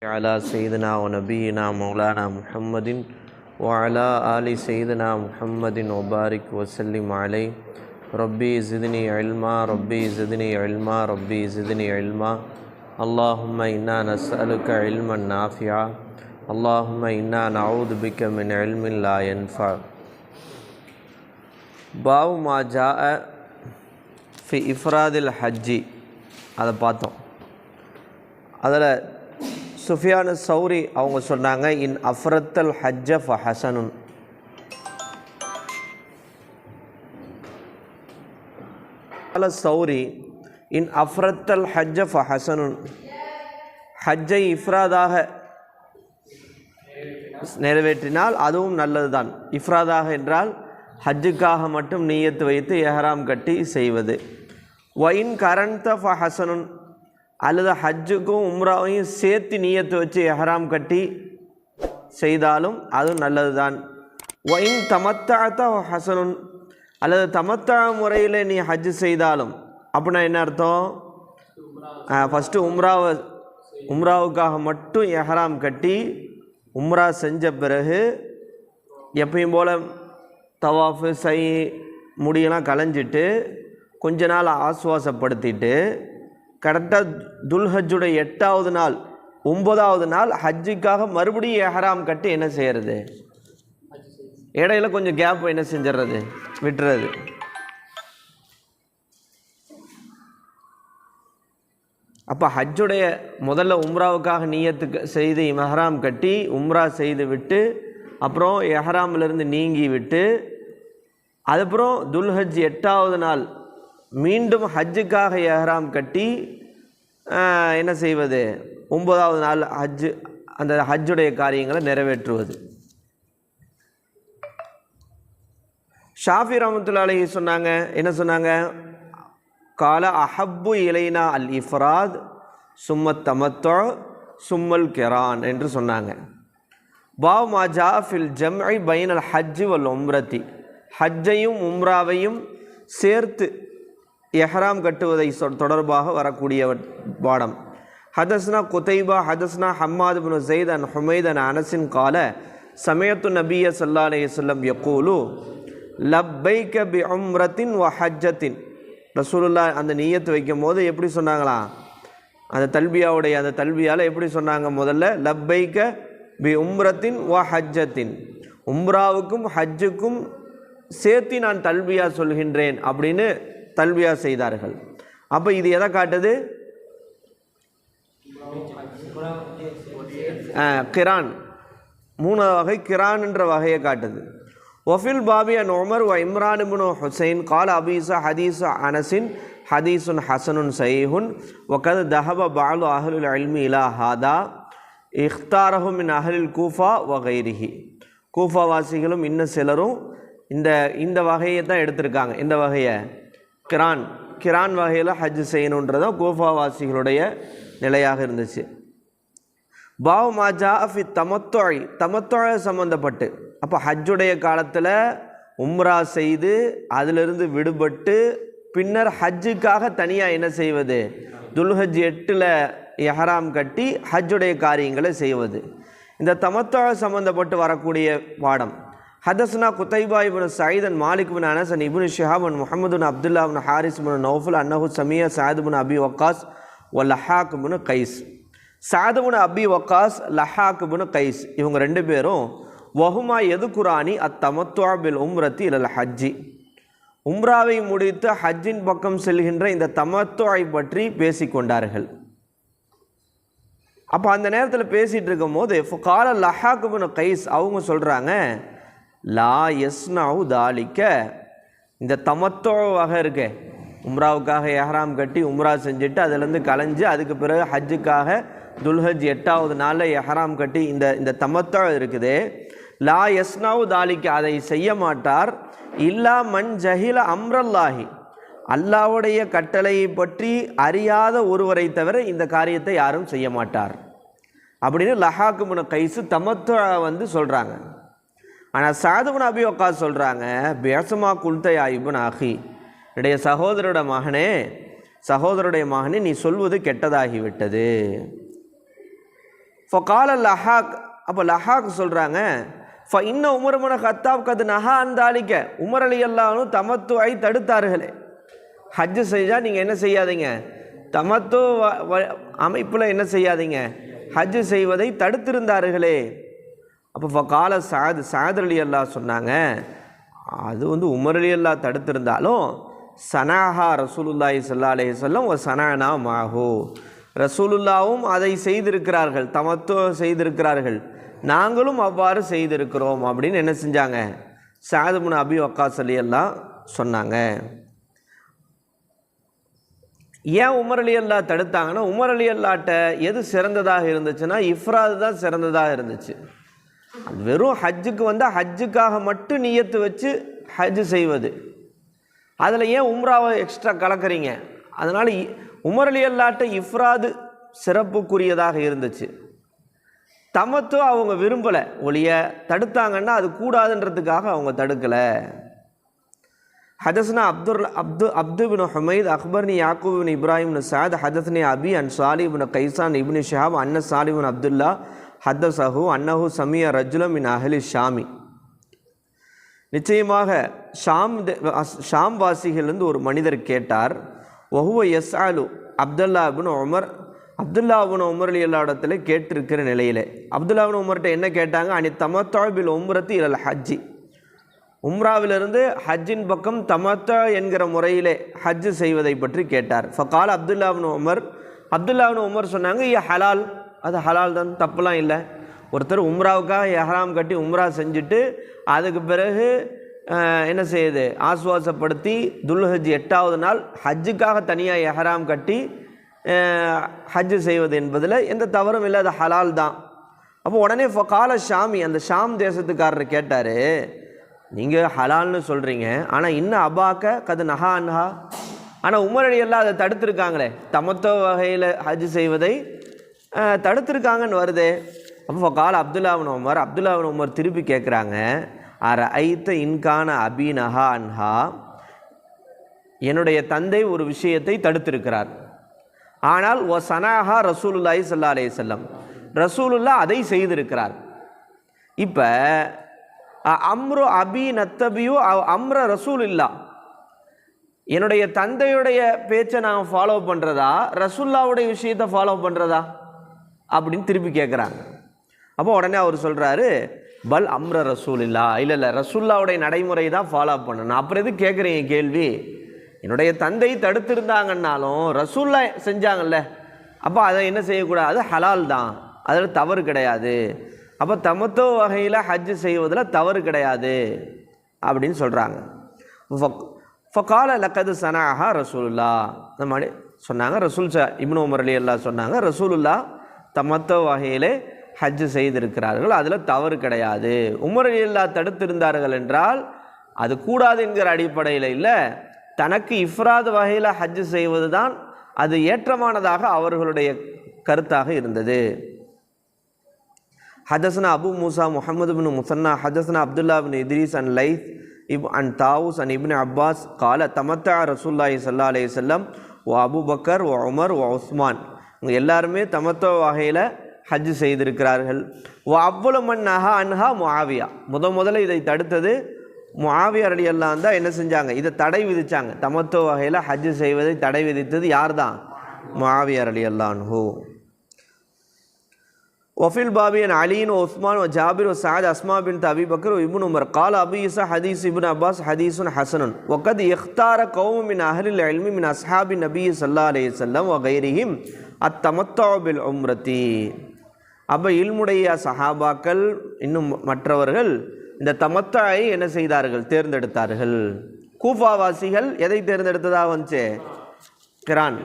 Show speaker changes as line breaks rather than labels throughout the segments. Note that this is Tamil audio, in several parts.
على سيدنا ونبينا مولانا محمد وعلى آل سيدنا محمد وبارك وسلم عليه. ربي زدني علما ربي زدني علما ربي زدني علما. اللهم إنا نسألك علما نافعا اللهم إنا نعوذ بك من علم لا ينفع. باب ما جاء في إفراد الحج அதை பார்த்தோம். அதில் சுஃபியான் சௌரி அவங்க சொன்னாங்க, இன் அஃப்ரத்தல் ஹஜ்ஜ ஃபஹசனுன். சௌரி இன் அஃப்ரத்தல் ஹஜ்ஜ ஃபஹசனுன், ஹஜ்ஜை இஃப்ராதாக நிறைவேற்றினால் அதுவும் நல்லதுதான். இஃப்ராதாக என்றால் ஹஜ்ஜுக்காக மட்டும் நியத்து வைத்து எஹ்ராம் கட்டி செய்வது. ஒயின் கரண்த ஃபஹசனுன், அல்லது ஹஜ்ஜுக்கும் உம்ராவையும் சேர்த்து நியத்து வச்சு எஹ்ராம் கட்டி செய்தாலும் அதுவும் நல்லது தான். ஒயின் தமத்தாத்த ஹசனுன், அல்லது தமத்தா முறையில் நீ ஹஜ்ஜு செய்தாலும், அப்படின்னா என்ன அர்த்தம்? ஃபஸ்ட்டு உம்ராவுக்காக மட்டும் எஹ்ராம் கட்டி உம்ரா செஞ்ச பிறகு எப்பயும் போல் தவாஃபு சை முடியெல்லாம் களைஞ்சிட்டு கொஞ்ச நாள் ஆசுவாசப்படுத்திட்டு கரெக்டாக துல்ஹஜ்ஜுடைய 8வது நாள் 9வது நாள் ஹஜ்ஜுக்காக மறுபடியும் எஹ்ராம் கட்டி என்ன செய்கிறது? இடையில கொஞ்சம் கேப் என்ன செஞ்சிடறது, விட்டுறது. அப்போ ஹஜ்ஜுடைய முதல்ல உம்ராவுக்காக நியத்து செய்து எஹ்ராம் கட்டி உம்ரா செய்து விட்டு அப்புறம் எஹ்ராமிலிருந்து நீங்கி விட்டு அதுக்கப்புறம் துல்ஹஜ் 8வது நாள் மீண்டும் ஹஜ்ஜுக்காக எஹ்ராம் கட்டி என்ன செய்வது? 9வது நாள் ஹஜ்ஜு, அந்த ஹஜ்ஜுடைய காரியங்களை நிறைவேற்றுவது. ஷாஃபி ரஹ்மத்துல்லாஹி அலைஹி சொன்னாங்க, என்ன சொன்னாங்க? கால அஹப்பு இலைனா அல் இஃப்ராத் சும்மத் தமத்து சும்மல் கிரான் என்று சொன்னாங்க. பாவ் மாஜா ஃபில் ஜம்இ பைனல் ஹஜ்ஜி வல் உம்ரத்தி, ஹஜ்ஜையும் உம்ராவையும் சேர்த்து எஹ்ராம் கட்டுவதை தொடர்பாக வரக்கூடிய பாடம். ஹதஸ்னா குதைபா ஹதஸ்னா ஹம்மாத் பின் ஸைத் அன் ஹுமைத் அன் அனஸின் கால சமயத்து நபிய ஸல்லல்லாஹு அலைஹி வஸல்லம் யக்கூலு லப்பைக பி உம்ரத்தின் வ ஹஜ்ஜத்தின். ரசூலுல்லாஹ் அந்த நியத்து வைக்கும் போது எப்படி சொன்னாங்களா? அந்த தல்பியாவுடைய அந்த தல்பியால் எப்படி சொன்னாங்க? முதல்ல லப்பைக பி உம்ரத்தின் வ ஹஜ்ஜத்தின், உம்ராவுக்கும் ஹஜ்ஜுக்கும் சேர்த்து நான் தல்பியா சொல்கின்றேன் அப்படின்னு தல்பியா செய்தார்கள். அப்போ இது எதை காட்டுது? கிரான், 3வது வகை கிரான் என்ற வகையை காட்டுது. ஒஃபில் பாபி அன் உமர் வ இம்ரான் இப்னு ஹுசைன் கால அபீசா ஹதீஸ் அனஸின் ஹதீஸுன் ஹசனுன் சஹீஹுன் வகத் தஹப பஅது அஹ்லுல் இல்மி இலா ஹாதா இக்தாரஹு மின் அஹ்லில் கூஃபா வ கைரிஹி. கூஃபா வாசிகளும் இன்னும் சிலரும் இந்த வகையை தான் எடுத்திருக்காங்க. இந்த வகையை கிரான் வகையில் ஹஜ் செய்யணுன்றதான் கூஃபாவாசிகளுடைய நிலையாக இருந்துச்சு. பாவ் மாஜா ஃபி தமத்தொழ சம்மந்தப்பட்டு, அப்போ ஹஜ்ஜுடைய காலத்தில் உம்ரா செய்து அதிலிருந்து விடுபட்டு பின்னர் ஹஜ்ஜுக்காக தனியாக என்ன செய்வது? துல்ஹஜ் 8ல் எஹ்ராம் கட்டி ஹஜ்ஜுடைய காரியங்களை செய்வது. இந்த தமத்தொழ சம்மந்தப்பட்டு வரக்கூடிய பாடம். ஹதஸ்னா குதைபா இப்னு ஸஈத் அன் மாலிக் பின் அனஸ் அன் இப்னு ஷிஹாப் அன் முஹம்மது பின் அப்துல்லா பின் ஹாரிஸ் பின் நௌஃபல் அன்னஹு சமியா சஅத் பின் அபி வக்காஸ் வ லஹாக் பின் கைஸ். சஅத் பின் அபி வக்காஸ், லஹாக் பின் கைஸ், இவங்க 2 பேரும் வஹுமா எதுகுரானி அத்தமத்துஅ பில் உம்ரத்தி இலல் ஹஜ்ஜி, உம்ராவை முடித்து ஹஜ்ஜின் பக்கம் செல்கின்ற இந்த தமத்துஐ பற்றி பேசிக்கொண்டார்கள். அப்போ அந்த நேரத்தில் பேசிகிட்டு இருக்கும் போது கால லஹாக் பின் கைஸ் அவங்க சொல்கிறாங்க, லா யஸ்னவு தாலிக்க, இந்த தமத்தோ வகை இருக்கு, உம்ராவுக்காக எஹ்ராம் கட்டி உம்ரா செஞ்சுட்டு அதிலேருந்து கலைஞ்சு அதுக்கு பிறகு ஹஜ்ஜுக்காக துல்ஹஜ் 8வது நாளில் எஹ்ராம் கட்டி இந்த தமத்தோ இருக்குது. லா யஸ்னவு தாலிக்க, அதை செய்ய மாட்டார். இல்லா மன் ஜஹில அம்ரல்லாஹி, அல்லாஹ்வுடைய கட்டளையை பற்றி அறியாத ஒருவரை தவிர இந்த காரியத்தை யாரும் செய்ய மாட்டார் அப்படின்னு லஹாக் பின் கைஸ் தமத்தோ சொல்கிறாங்க. ஆனால் சஅத் பின் அபி வக்காஸ் சொல்கிறாங்க, பேசமா குல்தயா இப்னு அஹி, என்னுடைய சகோதரருடைய மகனே நீ சொல்வது கெட்டதாகிவிட்டது. ஃபகால லஹாக், அப்போ லஹாக் சொல்கிறாங்க, இன்னும் உமர் இப்னு கத்தாப் கது நஹா அந்தாலிக்க, உமர் ரலியல்லாஹு அன்ஹு தமத்துஐ தடுத்தார்களே, ஹஜ்ஜு செஞ்சால் நீங்கள் என்ன செய்யாதீங்க, தமத்து அமைப்பில் என்ன செய்யாதீங்க, ஹஜ்ஜு செய்வதை தடுத்திருந்தார்களே. அப்போ ஃபகால சாத் ரலியல்லாஹு சொன்னாங்க, அது உமர் ரலியல்லாஹு தடுத்திருந்தாலும் சனாஹா ரசூலுல்லாஹி ஸல்லல்லாஹு அலைஹி வஸல்லம் வ சனானா மாஹு, ரசூலுல்லாவும் அதை செய்திருக்கிறார்கள், தமத்து செய்திருக்கிறார்கள், நாங்களும் அவ்வாறு செய்திருக்கிறோம் அப்படின்னு என்ன செஞ்சாங்க, சஅத் இப்னு அபி வக்காஸ் ரலியல்லாஹு சொன்னாங்க. ஏன் உமர் ரலியல்லாஹு தடுத்தாங்கன்னா, உமர் ரலியல்லாஹ்ட்ட எது சிறந்ததாக இருந்துச்சுன்னா இஃப்ராது தான் சிறந்ததாக இருந்துச்சு. அது வெறும் ஹஜ்ஜுக்கு வந்தால் ஹஜ்ஜுக்காக மட்டும் நியத்து வச்சு ஹஜ்ஜு செய்வது, அதில் ஏன் உம்ராவை எக்ஸ்ட்ரா கலக்கிறீங்க? அதனால் உமர் ரலியல்லாஹ்ட்ட இஃப்ராது சிறப்புக்குரியதாக இருந்துச்சு. தமத்து அவங்க விரும்பலை ஒழிய, தடுத்தாங்கன்னா அது கூடாதுன்றதுக்காக அவங்க தடுக்கலை. ஹதஸ்னா அப்து பின் ஹுமைத் அக்பர்னி யாக்கூப் பின் இப்ராஹிம் பின் சாத் ஹதஸ்னி அபி அன் சாலி பின் கைசான் இப்னு ஷிஹாப் அன்ன சாலி பின் அப்துல்லா ஹத்தசஹு அன்னஹு சமிய ரஜுலம் மின் அஹ்லி ஷாமி. நிச்சயமாக ஷாம் வாசிகளிலிருந்து ஒரு மனிதர் கேட்டார், வஹுவ யஸ்அலு அப்துல்லா இப்னு உமர், அப்துல்லா இப்னு உமர் ரலியல்லாஹு இடத்துல கேட்டிருக்கிற நிலையிலே அப்துல்லா இப்னு உமர்கிட்ட என்ன கேட்டாங்க, அனி தமத்தா பில் உம்ரத்தி இலல் ஹஜ்ஜி, உம்ராவிலிருந்து ஹஜ்ஜின் பக்கம் தமத்தா என்கிற முறையிலே ஹஜ்ஜு செய்வதை பற்றி கேட்டார். ஃபகால் அப்துல்லா இப்னு உமர் சொன்னாங்க, ஹலால், அது ஹலால் தான், தப்புலாம் இல்லை. ஒருத்தர் உம்ராவுக்காக எஹ்ராம் கட்டி உம்ரா செஞ்சுட்டு அதுக்கு பிறகு என்ன செய்யுது, ஆஸ்வாசப்படுத்தி துல்ஹஜ் 8வது நாள் ஹஜ்ஜுக்காக தனியாக எஹ்ராம் கட்டி ஹஜ்ஜு செய்வது என்பதில் எந்த தவறும் இல்லை, அது ஹலால் தான். அப்போ உடனே ஃபகால ஷாமி, அந்த ஷாம் தேசத்துக்காரர் கேட்டார், நீங்கள் ஹலால்னு சொல்கிறீங்க, ஆனால் இன்னும் அபாக்க கது நஹா அன்ஹா, ஆனால் உமர் ரலியல்லாஹு அதை தடுத்திருக்காங்களே, தமத்தோ வகையில் ஹஜ்ஜு செய்வதை தடுத்திருக்காங்கன்னு வருது. அப்போ ஃபகால அப்துல்லா இப்னு உமர் திருப்பி கேட்குறாங்க, அர ஐத்த இன்கான அபி நஹா அன்ஹா, என்னுடைய தந்தை ஒரு விஷயத்தை தடுத்திருக்கிறார், ஆனால் ஒ சனாஹா ரசூலுல்லாஹி ஸல்லல்லாஹு அலைஹி வஸல்லம், ரசூலுல்லாஹ் அதை செய்திருக்கிறார். இப்போ அம்ரு அபி நத்தபியு அம்ர ரசூலுல்லா, என்னுடைய தந்தையுடைய பேச்சை நான் ஃபாலோ பண்ணுறதா ரசூலுல்லாவுடைய விஷயத்தை ஃபாலோ பண்ணுறதா அப்படின்னு திருப்பி கேட்குறாங்க. அப்போ உடனே அவர் சொல்கிறாரு, பல் அம்ர ரசூலுல்லா, இல்லை ரசூலுல்லாவுடைய நடைமுறை தான் ஃபாலோ பண்ணணும். அப்புறம் எது கேட்குறீங்க கேள்வி, என்னுடைய தந்தை தடுத்திருந்தாங்கன்னாலும் ரசூலுல்லா செஞ்சாங்கல்ல, அப்போ அதை என்ன செய்யக்கூடாது, அது ஹலால் தான், அதில் தவறு கிடையாது. அப்போ தமத்தோ வகையில் ஹஜ்ஜு செய்வதில் தவறு கிடையாது அப்படின்னு சொல்கிறாங்க. ஃபகால லக்கது சனாஹா ரசூலுல்லா, அந்த மாதிரி சொன்னாங்க. இப்னு உமர் ரலியல்லாஹு சொன்னாங்க, ரசூலுல்லா தமத்தோ வகையிலே ஹஜ்ஜு செய்திருக்கிறார்கள், அதில் தவறு கிடையாது. உமர் ரலியல்லாஹு தடுத்திருந்தார்கள் என்றால் அது கூடாது என்கிற அடிப்படையில் இல்லை, தனக்கு இஃப்ராத் வகையில் ஹஜ்ஜு செய்வது தான் அது ஏற்றமானதாக அவர்களுடைய கருத்தாக இருந்தது. ஹதஸ்னா அபு மூசா முஹம்மது பின் முசன்னா ஹதஸ்னா அப்துல்லா பின் இத்ரீஸ் அன் லைத் அன் தாவூஸ் அன் இப்னு அப்பாஸ் கால தமத்தா ரசூலுல்லாஹி ஸல்லல்லாஹு அலைஹி வஸல்லம் ஓ அபு பக்கர் ஓ உமர் ஓ உஸ்மான், இவங்க எல்லாருமே தமத்தோ வகையில் ஹஜ்ஜு செய்திருக்கிறார்கள். ஓ அவ்வளவு மன் நஹா அன்ஹா முஆவியா, முதல்ல இதை தடுத்தது முஆவியா ரலியல்லாஹு அன்ஹு தான் என்ன செஞ்சாங்க, இதை தடை விதித்தாங்க. தமத்தோ வகையில் ஹஜ்ஜு செய்வதை தடை விதித்தது யார் தான், முஆவியா ரலியல்லாஹு அன்ஹு. வஃபில் பாபியன் அலின் உஸ்மான் ஜாபிர் சாத் அஸ்மா பின் அபி பக்கர் இப்னு உமர் கால அபு ஈசா ஹதீஸ் இப்னு அப்பாஸ் ஹதீஸுன் ஹசனுன் வகத் இக்தார கௌம் மின் அஹ்லில் இல்மி மின் அஸ்ஹாபி நபி ஸல்லல்லாஹு அலைஹி வஸல்லம் வ கைரிஹிம் அத்தமத்து பில் உம்ரதி. அப்போ இல்முடைய சஹாபாக்கள் இன்னும் மற்றவர்கள் இந்த தமத்தாயை என்ன செய்தார்கள், தேர்ந்தெடுத்தார்கள். கூஃபாவாசிகள் எதை தேர்ந்தெடுத்ததாக வந்துச்சு, கிரான்.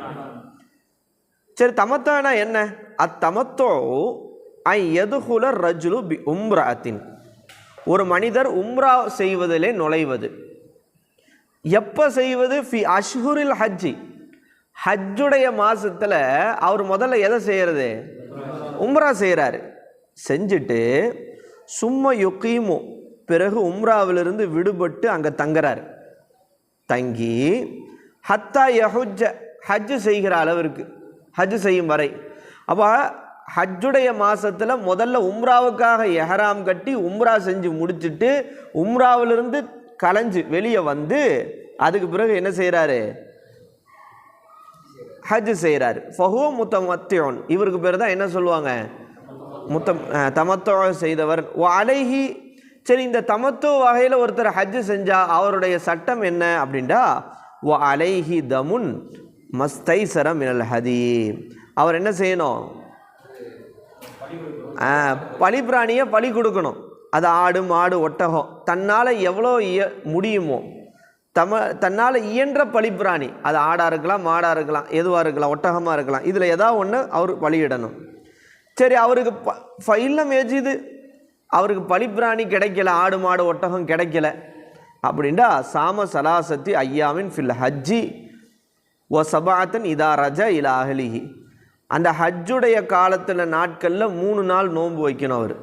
சரி, தமத்தானா என்ன, அத்தமத்தோ ஐ எதுகுல ரஜுலு பி உம்ராத்தின், ஒரு மனிதர் உம்ரா செய்வதிலே நுழைவது. எப்போ செய்வது, ஃபி அஷ்ஹுரில் ஹஜ்ஜி, ஹஜ்ஜுடைய மாதத்தில் அவர் முதல்ல எதை செய்கிறது, உம்ரா செய்கிறாரு. செஞ்சுட்டு சும்மா யுகீமு, பிறகு உம்ராவிலிருந்து விடுபட்டு அங்கே தங்குறார். தங்கி ஹத்தா யஹுஜ்ஜ, ஹஜ்ஜு செய்கிற அளவிற்கு, ஹஜ்ஜு செய்யும் வரை. அப்போ ஹஜ்ஜுடைய மாதத்தில் முதல்ல உம்ராவுக்காக எஹராம் கட்டி உம்ரா செஞ்சு முடிச்சுட்டு உம்ராவிலிருந்து கலைஞ்சு வெளியே வந்து அதுக்கு பிறகு என்ன செய்கிறாரு, ஹஜ் செய்கிறாரு. ஃபஹுவ முத்தமத்தியோன், இவருக்கு பேர் தான் என்ன சொல்லுவாங்க, தமத்தோ செய்தவர். அலைஹி, சரி இந்த தமத்தோ வகையில் ஒருத்தர் ஹஜ் செஞ்சால் அவருடைய சட்டம் என்ன அப்படின்டா, அலைஹி தமுன் மஸ்தைசர மினல் ஹதி, அவர் என்ன செய்யணும், பலி பிராணியை பலி கொடுக்கணும். அது ஆடு மாடு ஒட்டகம், தன்னால் எவ்வளோ முடியுமோ தன்னால் இயன்ற பலிப்பிராணி, அது ஆடாக இருக்கலாம் மாடாக இருக்கலாம் எதுவாக இருக்கலாம் ஒட்டகமாக இருக்கலாம், இதில் ஏதாவது ஒன்று அவர் பலியிடணும். சரி அவருக்கு ஃபைல்லம் ஏஜிது, அவருக்கு பலிப்பிராணி கிடைக்கல, ஆடு மாடு ஒட்டகம் கிடைக்கல அப்படின்டா சாம சலாசத்தி ஐயாவின் ஃபில் ஹஜ்ஜி ஒ சபாத்தன் இதா ரஜ இலா அஹ்லிஹி, அந்த ஹஜ்ஜுடைய காலத்தில் நாட்களில் 3 நாள் நோன்பு வைக்கணும். அவர்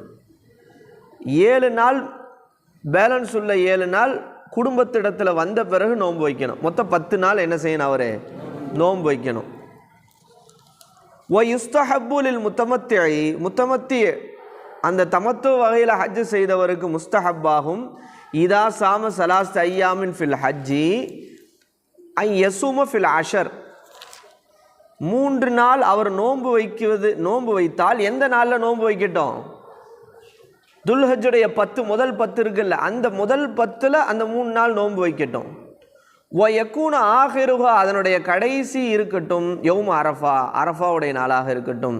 7 நாள் பேலன்ஸ் உள்ள 7 நாள் குடும்பத்திடத்தில் வந்த பிறகு நோன்பு வைக்கணும். மொத்தம் 10 நாள் என்ன செய்யணும், அவர் நோன்பு வைக்கணும். யுஸ்தஹப்புலில் முத்தமத்தி அந்த தமத்து வகையில் ஹஜ்ஜு செய்தவருக்கு முஸ்தஹப்பாகும். இதா சாம சலாஸ் ஐயாமின் ஃபில் ஹஜ்ஜி ஐ யசூம ஃபில் அஷர், 3 நாள் அவர் நோன்பு வைத்தால் எந்த நாளில் நோன்பு வைக்கட்டும், துல்ஹஜ்ஜுடைய 10 முதல் 10 இருக்குல்ல, அந்த முதல் 10ல் அந்த 3 நாள் நோன்பு வைக்கட்டும். யக்கூன ஆஹிருஹா, அதனுடைய கடைசி இருக்கட்டும் யௌம் அரஃபா, அரஃபாவுடைய நாளாக இருக்கட்டும்.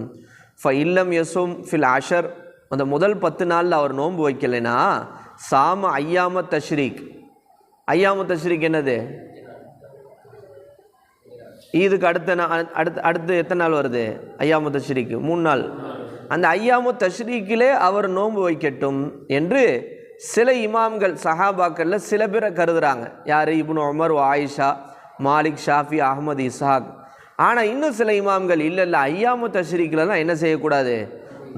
இல்லம் யசும் ஃபில் அஷர், அந்த முதல் 10 நாளில் அவர் நோன்பு வைக்கலைன்னா சாம ஐயாம தஷ்ரீக். ஐயாம தஷ்ரீக் என்னது, இதுக்கு அடுத்து எத்தனை நாள் வருது, ஐயாமு தஷ்ரீக்கு 3 நாள். அந்த ஐயாமு தஷ்ரீக்கிலே அவர் நோன்பு வைக்கட்டும் என்று சில இமாம்கள் சஹாபாக்களில் சில பேரை கருதுகிறாங்க. யார், இப்னு உமர், ஆயிஷா, மாலிக், ஷாஃபி, அஹ்மது, இஸ்ஹாக். ஆனால் இன்னும் சில இமாம்கள் இல்லை ஐயாமு தஷ்ரீக்கிலலாம் என்ன செய்யக்கூடாது,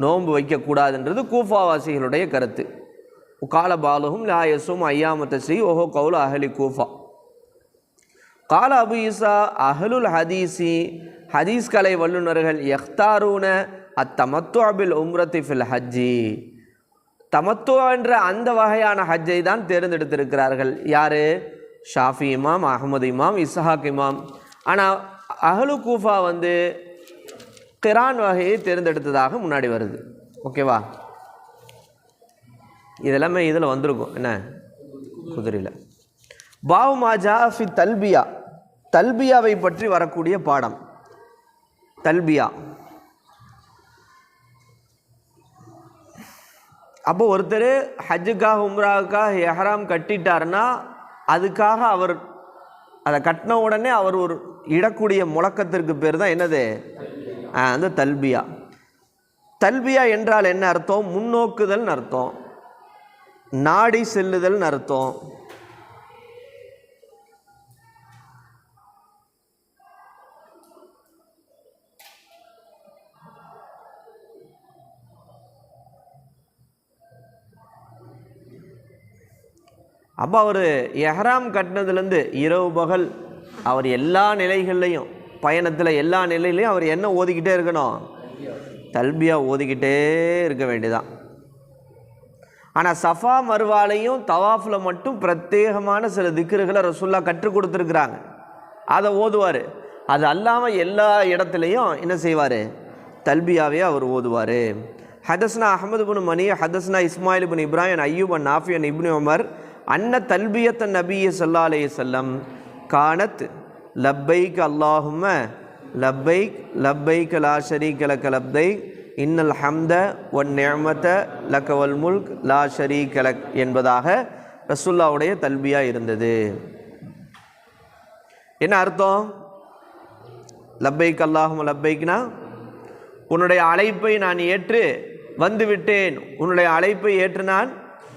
நோன்பு வைக்கக்கூடாதுன்றது கூஃபாவாசிகளுடைய கருத்து. கால பாலுகும் லா யசும் ஐயாமு தஷ்ரீ ஓஹோ கவுல அஹலி கூஃபா. கால அபு ஈசா அஹ்லுல் ஹதீசி, ஹதீஸ் கலை வல்லுநர்கள் யஹ்தாரூன அத்தமத்து அபில் உம்ரத்தி ஃபில் ஹஜ்ஜி, தமத்து என்ற அந்த வகையான ஹஜ்ஜை தான் தேர்ந்தெடுத்திருக்கிறார்கள். யார், ஷாஃபி இமாம், அஹ்மது இமாம், இஸ்ஹாக் இமாம். ஆனால் அஹ்லு கூஃபா கிரான் வகையை தேர்ந்தெடுத்ததாக முன்னாடி வருது. ஓகேவா, இதெல்லாமே இதில் வந்திருக்கும் என்ன குதிரையில். பாவு மாஜா ஃபி தல்பியா, தல்பியாவை பற்றி வரக்கூடிய பாடம். தல்பியா, அப்போ ஒருத்தர் ஹஜ்ஜுக்காக உம்ராவுக்காக எஹராம் கட்டிட்டாருன்னா அதுக்காக அவர் அதை கட்டின உடனே அவர் ஒரு இடக்கூடிய முழக்கத்திற்கு பேர் தான் என்னது, அந்த தல்பியா. தல்பியா என்றால் என்ன அர்த்தம், முன்னோக்குதல்னு அர்த்தம், நாடி செல்லுதல்னு அர்த்தம். அப்போ அவர் எஹ்ராம் கட்டினதுலேருந்து இரவு பகல் அவர் எல்லா நிலைகள்லையும் பயணத்தில் எல்லா நிலையிலையும் அவர் என்ன ஓதிக்கிட்டே இருக்கணும், தல்பியா ஓதிக்கிட்டே இருக்க வேண்டியதான். ஆனால் சஃபா மர்வாலையும் தவாஃபில் மட்டும் பிரத்யேகமான சில திக்ருகளை ரசூல்லா கற்றுக் கொடுத்துருக்குறாங்க, அதை ஓதுவார். அது அல்லாமல் எல்லா இடத்துலையும் என்ன செய்வார், தல்பியாவே அவர் ஓதுவார். ஹதஸ்னா அஹமது பின் மணி, ஹதஸ்னா இஸ்மாயில் பின் இப்ராஹிம், அய்யூப் நாஃபி, இப்னு உமர் அன்ன தல்பியத் நபி ஸல்லல்லாஹு அலைஹி வஸல்லம் கானத் லப்பைக் அல்லாஹும்ம லப்பைக் லப்பைக் லா ஷரீக லக லப்பைக் இன்னல் ஹம்த வன் நிஅமத லக வல் முல்க் லா ஷரீக லக் என்பதாக ரசூலுல்லாஹ்வுடைய தல்பியா இருந்தது. என்ன அர்த்தம், லப்பைக் அல்லாஹும்ம லப்பைக்னா உன்னுடைய அழைப்பை நான் ஏற்று வந்துவிட்டேன், உன்னுடைய அழைப்பை ஏற்று நான்